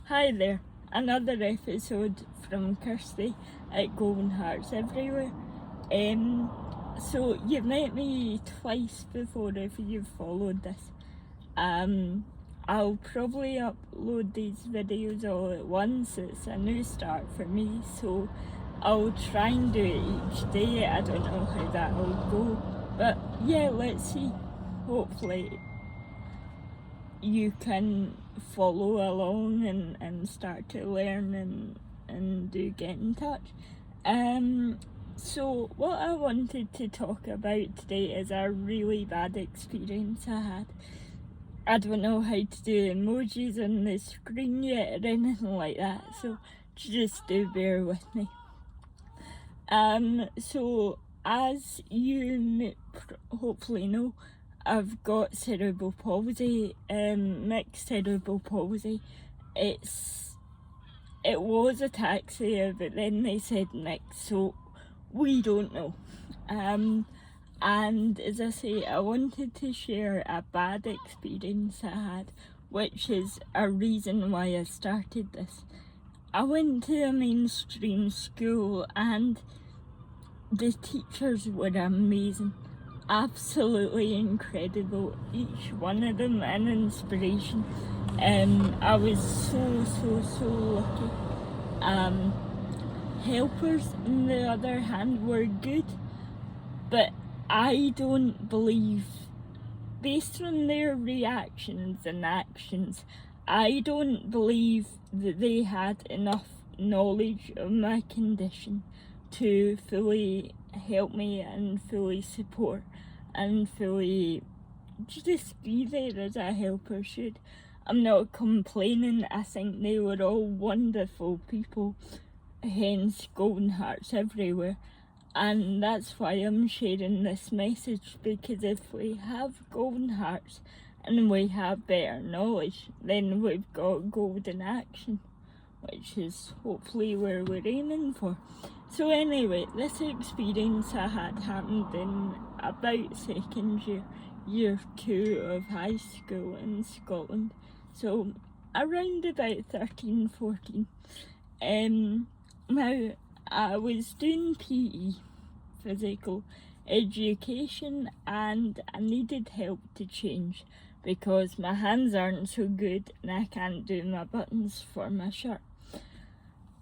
Hi there, another episode from Kirsty at Golden Hearts Everywhere. So you've met me twice before if you've followed this. I'll probably upload these videos all at once. It's a new start for me, so I'll try and do it each day. I don't know how that'll go, but yeah, let's see. Hopefully you can follow along and start to learn and do get in touch. So what I wanted to talk about today is a really bad experience I had. I don't know how to do emojis on the screen yet or anything like that, so just do bear with me. So as you hopefully know, I've got cerebral palsy, mixed cerebral palsy. It was ataxia, but then they said mixed, so we don't know. And as I say, I wanted to share a bad experience I had, which is a reason why I started this. I went to a mainstream school and the teachers were amazing, absolutely incredible, each one of them an inspiration. I was so lucky. Helpers on the other hand were good, but I don't believe, based on their reactions and actions, I don't believe that they had enough knowledge of my condition to fully help me and fully support and fully just be there as a helper should. I'm not complaining, I think they were all wonderful people, hence Golden Hearts Everywhere. And that's why I'm sharing this message, because if we have golden hearts and we have better knowledge, then we've got golden action, which is hopefully where we're aiming for. So anyway, this experience I had happened in about second year 2 of high school in Scotland. So around about 13, 14. Now, I was doing PE, physical education, and I needed help to change because my hands aren't so good and I can't do my buttons for my shirt.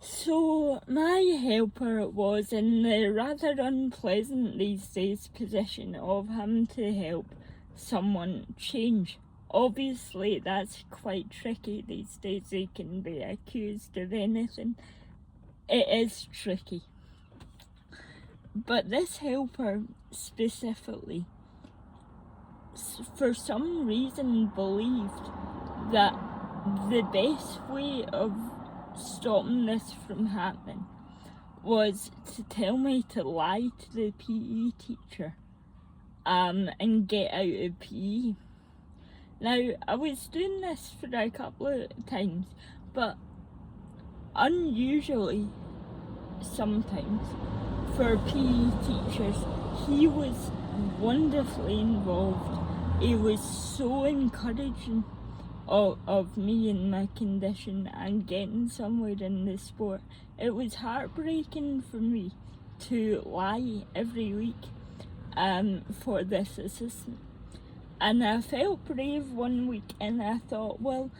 So my helper was in the rather unpleasant these days position of having to help someone change. Obviously that's quite tricky these days, they can be accused of anything. It is tricky. But this helper specifically, for some reason, believed that the best way of stopping this from happening was to tell me to lie to the PE teacher and get out of PE. Now, I was doing this for a couple of times, but unusually sometimes for PE teachers, he was wonderfully involved. He was so encouraging of me and my condition and getting somewhere in the sport. It was heartbreaking for me to lie every week for this assistant. And I felt brave one week and I thought, well,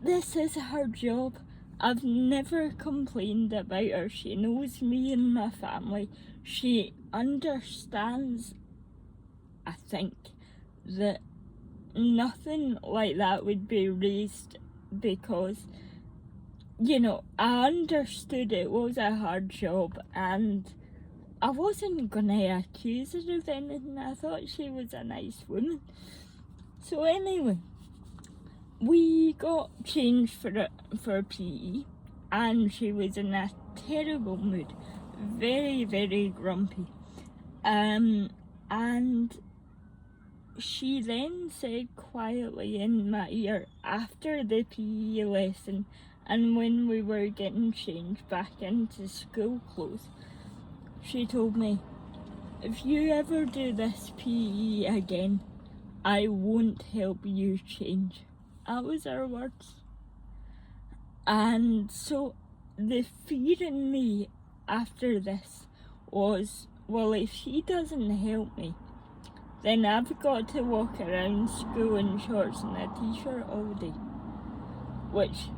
this is her job. I've never complained about her. She knows me and my family. She understands, I think, that nothing like that would be raised because, I understood it was a hard job and I wasn't gonna accuse her of anything. I thought she was a nice woman. So anyway, we got changed for PE and she was in a terrible mood, very, very grumpy. And she then said quietly in my ear after the PE lesson and when we were getting changed back into school clothes, she told me, if you ever do this PE again, I won't help you change. That was her words. And so the fear in me after this was, well, if she doesn't help me, then I've got to walk around school in shorts and a t-shirt all day. Which,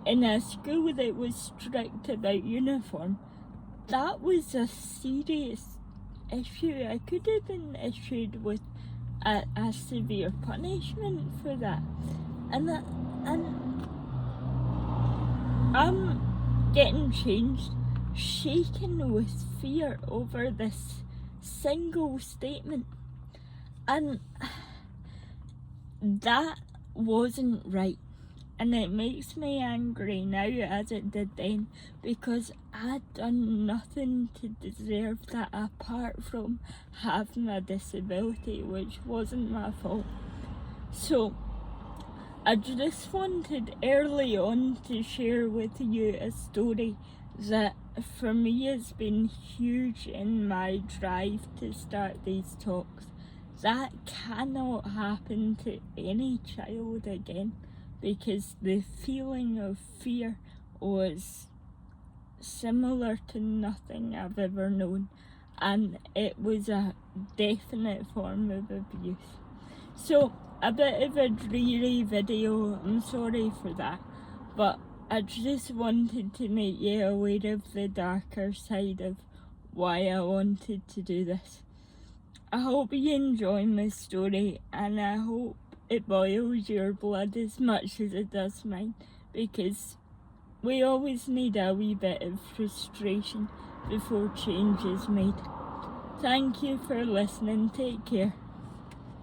in a school that was strict about uniform, that was a serious issue. I could have been issued with a severe punishment for that. And I'm getting changed, shaken with fear over this single statement. And that wasn't right. And it makes me angry now as it did then, because I'd done nothing to deserve that apart from having a disability, which wasn't my fault. So I just wanted early on to share with you a story that for me has been huge in my drive to start these talks. That cannot happen to any child again, because the feeling of fear was similar to nothing I've ever known, and it was a definite form of abuse. So, a bit of a dreary video, I'm sorry for that, but I just wanted to make you aware of the darker side of why I wanted to do this. I hope you enjoy my story, and I hope it boils your blood as much as it does mine, because we always need a wee bit of frustration before change is made. Thank you for listening. Take care.